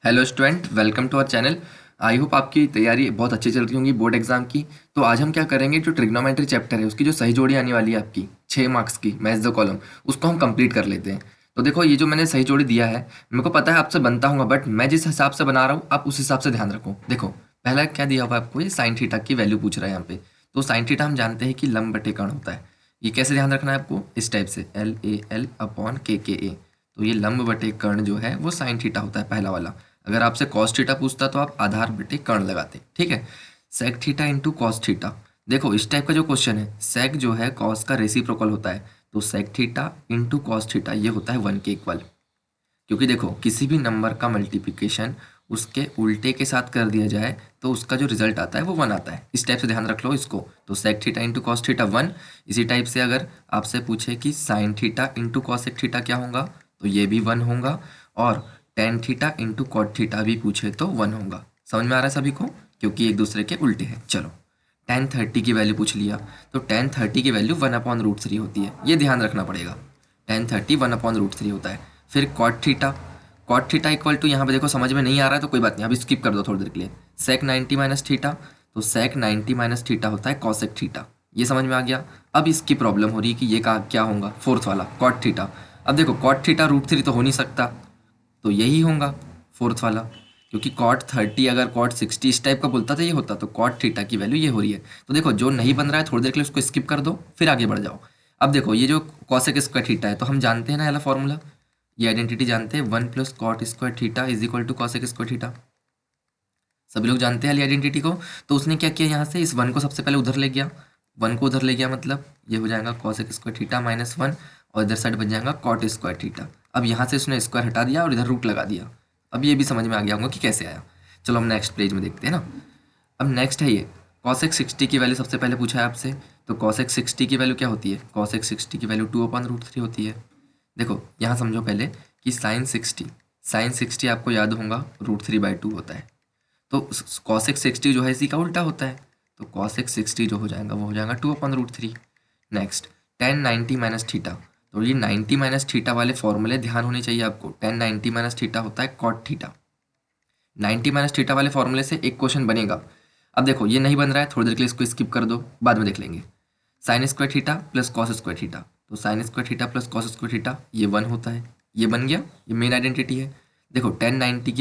Hello student, welcome to our channel. I hope आपकी तैयारी बहुत अच्छी चल रही होंगी बोर्ड एग्जाम की। तो आज हम क्या करेंगे, जो ट्रिग्नोमेट्री चैप्टर है उसकी जो सही जोड़ी आने वाली है आपकी 6 मार्क्स की मैच द कॉलम, उसको हम कंप्लीट कर लेते हैं। तो देखो, ये जो मैंने सही जोड़ी दिया है मेरे को पता है आपसे बनता होगा, बट मैं जिस हिसाब से बना रहा हूँ आप उस हिसाब से ध्यान रखो। देखो, पहला क्या दिया हुआ है आपको, ये साइन थीटा की वैल्यू पूछ रहा है यहाँ पे। तो साइन थीटा हम जानते हैं कि लंब बटे कर्ण होता है। ये कैसे ध्यान रखना है आपको, इस टाइप से LAL/KKA। तो ये लंब बटे कर्ण जो है वो साइन थीटा होता है पहला वाला। अगर आपसे कॉस थीटा पूछता तो आप आधार बटे कर्ण लगाते, ठीक है। Sec theta into cos theta. देखो, इस टाइप का जो क्वेश्चन है, सेक जो है कॉस का रेसिप्रोकल होता है, तो sec theta into cos theta ये होता है 1 के इक्वल। क्योंकि देखो, किसी भी नंबर का मल्टीप्लिकेशन उसके उल्टे के साथ कर दिया जाए तो उसका जो रिजल्ट आता है वो 1 आता है। इस टाइप से ध्यान रख लो इसको। तो sec theta into cos theta 1। इसी टाइप से अगर आपसे पूछे कि sine theta into cosec theta क्या होगा, तो ये भी 1 होगा। और tan theta into cot theta भी पूछे तो 1 होगा। समझ में आ रहा है सभी को, क्योंकि एक दूसरे के उल्टे हैं। चलो, टेन 30 की वैल्यू पूछ लिया, तो टेन 30 की वैल्यू 1/√3 होती है, ये ध्यान रखना पड़ेगा। टेन 30 1/√3 होता है। फिर कॉट थीटा इक्वल टू, यहाँ पे देखो समझ में नहीं आ रहा है तो कोई बात नहीं, अभी स्किप कर दो थोड़ी देर के लिए। सेक 90 माइनस थीटा, तो सेक 90 माइनस थीटा होता है कॉसेक थीटा। ये समझ में आ गया। अब इसकी प्रॉब्लम हो रही है कि ये का क्या होगा, फोर्थ वाला कॉट थीटा। अब देखो, कॉट थीटा √3 तो हो नहीं सकता, तो यही होगा फोर्थ वाला। क्योंकि कॉट 30 अगर कॉट 60 इस टाइप का बोलता था ये होता, तो कॉट थीटा की वैल्यू ये हो रही है। तो देखो, जो नहीं बन रहा है थोड़ी देर के लिए उसको स्किप कर दो, फिर आगे बढ़ जाओ। अब देखो, ये जो कॉसेक स्क्वायर थीटा है तो हम जानते हैं ना वाला फॉर्मूला, ये आइडेंटिटी जानते हैं, 1 + cot² theta is equal to cosec square theta. सभी लोग जानते हैं वाली आइडेंटिटी को। तो उसने क्या किया, यहाँ से इस 1 को सबसे पहले उधर ले गया। 1 को उधर ले गया मतलब ये हो जाएगा कॉसेक स्क्वायर थीटा -1, और इधर साइड बन जाएगा कॉट स्क्वायर थीटा। अब यहाँ से उसने स्क्वायर हटा दिया और इधर रूट लगा दिया। अब ये भी समझ में आ गया होगा कि कैसे आया। चलो हम नेक्स्ट पेज में देखते हैं ना। अब नेक्स्ट है ये कॉसेक 60 की वैल्यू सबसे पहले पूछा है आपसे। तो कॉसेक 60 की वैल्यू क्या होती है, कॉसेक 60 की वैल्यू 2/√3 होती है। देखो, यहाँ समझो पहले कि साइन 60 आपको याद होगा √3/2 होता है। तो कॉसेक 60 जो है इसी का उल्टा होता है। तो कॉसेक 60 जो हो जाएगा वो हो जाएगा 2/√3। Next, ten 90 minus theta. तो ये 90 माइनस थीटा वाले फॉर्मूले ध्यान होने चाहिए आपको। टेन 90 माइनस थीटा होता है कॉट थीटा। 90 माइनस थीटा वाले फॉर्मूले से एक क्वेश्चन बनेगा। अब देखो, ये नहीं बन रहा है, थोड़ी देर के लिए इसको स्किप कर दो, बाद में देख लेंगे। Sine square theta plus cos square theta. तो sine square theta plus cos square theta ये 1 होता है। ये बन गया, ये मेन आइडेंटिटी है। देखो, टेन 90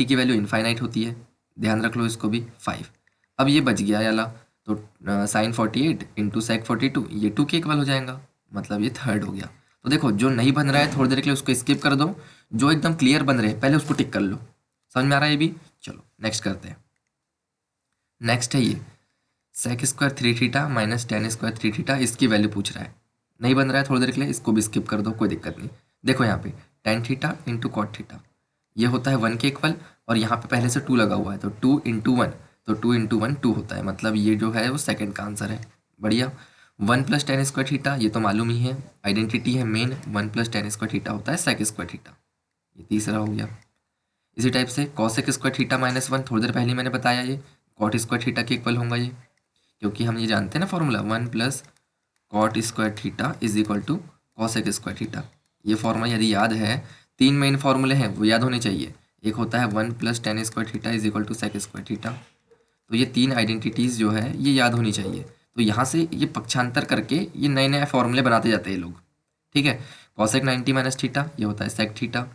की वैल्यू इनफाइनाइट होती है, ध्यान रख लो इसको भी 5। अब ये बच गया याला, तो साइन 48 इंटू सेक 42 ये 2 के इक्वल हो जाएगा, मतलब ये थर्ड हो गया। तो देखो, जो नहीं बन रहा है थोड़ी देर के लिए उसको स्किप कर दो, जो एकदम क्लियर बन रहे हैं पहले उसको टिक कर लो। समझ में आ रहा है ये भी। चलो नेक्स्ट करते हैं। नेक्स्ट है ये sec square 3 theta minus tan square 3 theta, इसकी वैल्यू पूछ रहा है। नहीं बन रहा है थोड़ी देर के लिए, इसको भी स्किप कर दो, कोई दिक्कत नहीं। देखो यहाँ पे tan theta into cot theta ये होता है 1 के इक्वल, और यहाँ पे पहले से 2 लगा हुआ है, तो 2 × 1, तो 2 × 1 2 होता है, मतलब ये जो है वो सेकंड का आंसर है। बढ़िया। 1 + tan² थीटा ये तो मालूम ही है, आइडेंटिटी है मेन। 1 + tan² थीटा होता है सेक स्क्वायर थीटा, ये तीसरा हो गया। इसी टाइप से कॉसेक स्क्वायर थीटा -1 थोड़ी देर पहले मैंने बताया, ये कॉट स्क्वायर थीटा के इक्वल होगा ये। क्योंकि हम ये जानते हैं ना formula, 1 + cot² theta is equal to cosec square theta. ये फॉर्मूला यदि याद है, 3 मेन फॉर्मूले हैं वो याद होने चाहिए। एक होता है 1 + tan² theta is equal to sec square theta. तो ये 3 आइडेंटिटीज़ जो है ये याद होनी चाहिए। तो यहाँ से ये पक्षांतर करके ये नए नए फॉर्मूले बनाते जाते हैं ये लोग, ठीक है। कॉसेक 90 माइनस थीटा ये होता है सेक थीटा।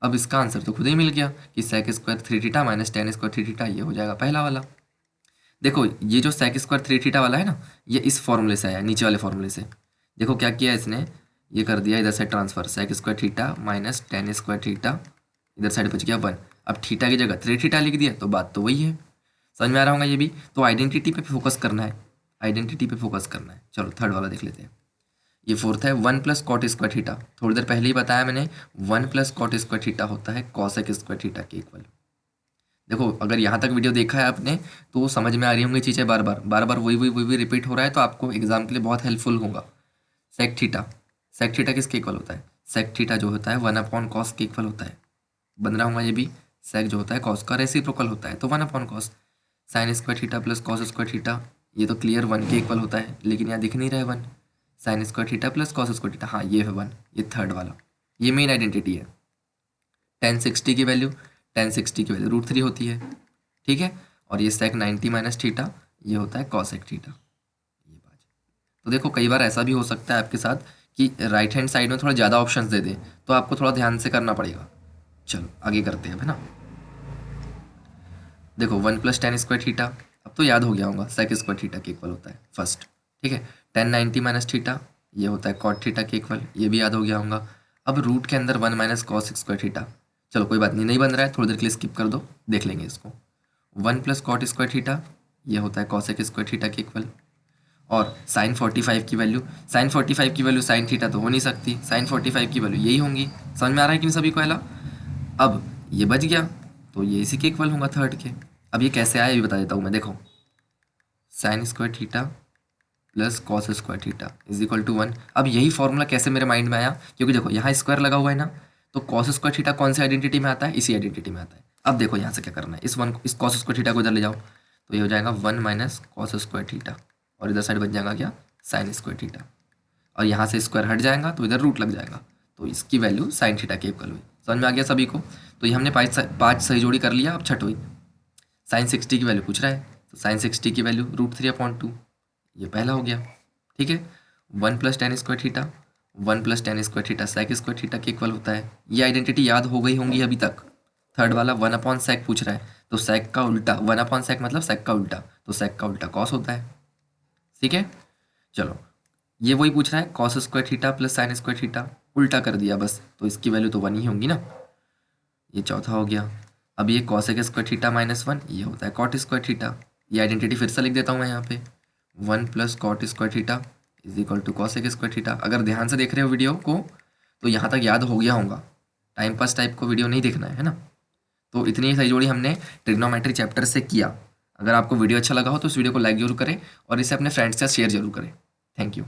अब इसका आंसर तो खुद ही मिल गया कि sec square 3 theta minus tan square 3 theta ये हो जाएगा पहला वाला। देखो, ये जो सेक स्क्वायर 3 थीटा वाला है ना, ये इस फॉर्मूले से आया, नीचे वाले फॉर्मूले से। देखो क्या किया इसने, ये कर दिया इधर से transfer, sec square theta minus tan square theta, इधर साइड बच गया 1। अब थीटा की जगह 3 थीटा लिख दिया, तो बात तो वही है। समझ में आ रहा होगा ये भी। तो आइडेंटिटी पे फोकस करना है, आइडेंटिटी पे फोकस करना है। चलो थर्ड वाला देख लेते हैं। ये फोर्थ है 1 + cot² थीटा। थोड़ी देर पहले ही बताया मैंने, 1 + cot² थीटा होता है कॉसेक स्क्वायर थीटा के इक्वल। देखो, अगर यहाँ तक वीडियो देखा है आपने तो समझ में आ रही होंगी चीज़ें, बार बार वही रिपीट हो रहा है, तो आपको एग्जाम के लिए बहुत हेल्पफुल होगा। सेक थीटा, सेक थीटा किसके इक्वल होता है, सेक थीटा जो होता है 1/cos के इक्वल होता है। बन रहा होगा ये भी। सेक जो होता है कॉस का रेसिप्रोकल होता है, तो 1/cos। Sign square theta plus cos square theta ये तो क्लियर 1 के इक्वल होता है, लेकिन यहाँ दिख नहीं रहा है 1। Sign square theta plus cos square theta, हाँ ये है 1, ये थर्ड वाला। ये मेन आइडेंटिटी है। टेन 60 की वैल्यू, tan60 की वैल्यू √3 होती है, ठीक है। और ये sec 90 माइनस थीटा ये होता है cosec थीटा। ये बात, तो देखो कई बार ऐसा भी हो सकता है आपके साथ कि राइट हैंड साइड में थोड़ा ज़्यादा ऑप्शंस दे दें, तो आपको थोड़ा ध्यान से करना पड़ेगा। चलो आगे करते हैं, है ना। देखो 1 + tan² थीटा, अब तो याद हो गया होगा sec² थीटा के इक्वल होता है फर्स्ट, ठीक है। tan 90 माइनस थीटा ये होता है cot थीटा के इक्वल, ये भी याद हो गया होगा। अब रूट के अंदर 1 - cos² थीटा, चलो कोई बात नहीं, नहीं बन रहा है थोड़ी देर के लिए स्किप कर दो, देख लेंगे इसको। 1 + cot² थीटा ये होता है cosec² थीटा के इक्वल। और sin 45 की वैल्यू, sin 45 की वैल्यू sin थीटा तो हो नहीं सकती, sin 45 की वैल्यू यही होंगी। समझ में आ रहा है कि नहीं सभी को? पहला अब ये बच गया तो ये इसी के इक्वल होगा थर्ड के। अब ये कैसे आया ये बता देता हूँ मैं, देखो sin² theta plus cos² theta is equal to 1। अब यही फॉर्मूला कैसे मेरे माइंड में आया, क्योंकि देखो यहाँ स्क्वायर लगा हुआ है ना, तो cos² थीटा कौन सी आइडेंटिटी में आता है, इसी आइडेंटिटी में आता है। अब देखो यहाँ से क्या करना है, इस cos² थीटा को इधर ले जाओ, तो ये हो जाएगा 1 - cos² थीटा, और इधर साइड बच जाएगा क्या, sin² थीटा। और यहाँ से स्क्वायर हट जाएगा तो इधर रूट लग जाएगा, तो इसकी वैल्यू sin थीटा के इक्वल हुई। समझ में आ गया सभी को? तो ये हमने पाँच सही जोड़ी कर लिया। अब छठवीं sin60 की वैल्यू पूछ रहा है, तो sin60 की वैल्यू √3/2, ये पहला हो गया, ठीक है। 1 + tan² theta, 1 + tan² theta sec² theta के इक्वल होता है। ये आइडेंटिटी याद हो गई होंगी अभी तक। थर्ड वाला 1/sec पूछ रहा है, तो sec का उल्टा 1/sec मतलब sec का उल्टा, तो sec का उल्टा cos होता है, ठीक है। चलो ये वही पूछ रहा है cos² theta plus sin² theta, उल्टा कर दिया बस, तो इसकी वैल्यू तो 1 ही होंगी ना। ये चौथा हो गया। अब ये cosec² थीटा -1 ये होता है cot² थीटा। ये आइडेंटिटी फिर से लिख देता हूँ मैं यहाँ पे, 1 + cot² theta is equal to cosec² theta. अगर ध्यान से देख रहे हो वीडियो को तो यहाँ तक याद हो गया होगा, टाइम पास टाइप को वीडियो नहीं देखना है ना। तो इतनी ही सही जोड़ी हमने ट्रिग्नोमेट्री चैप्टर से किया। अगर आपको वीडियो अच्छा लगा हो तो इस वीडियो को लाइक जरूर करें और इसे अपने फ्रेंड्स के साथ शेयर जरूर करें। Thank you.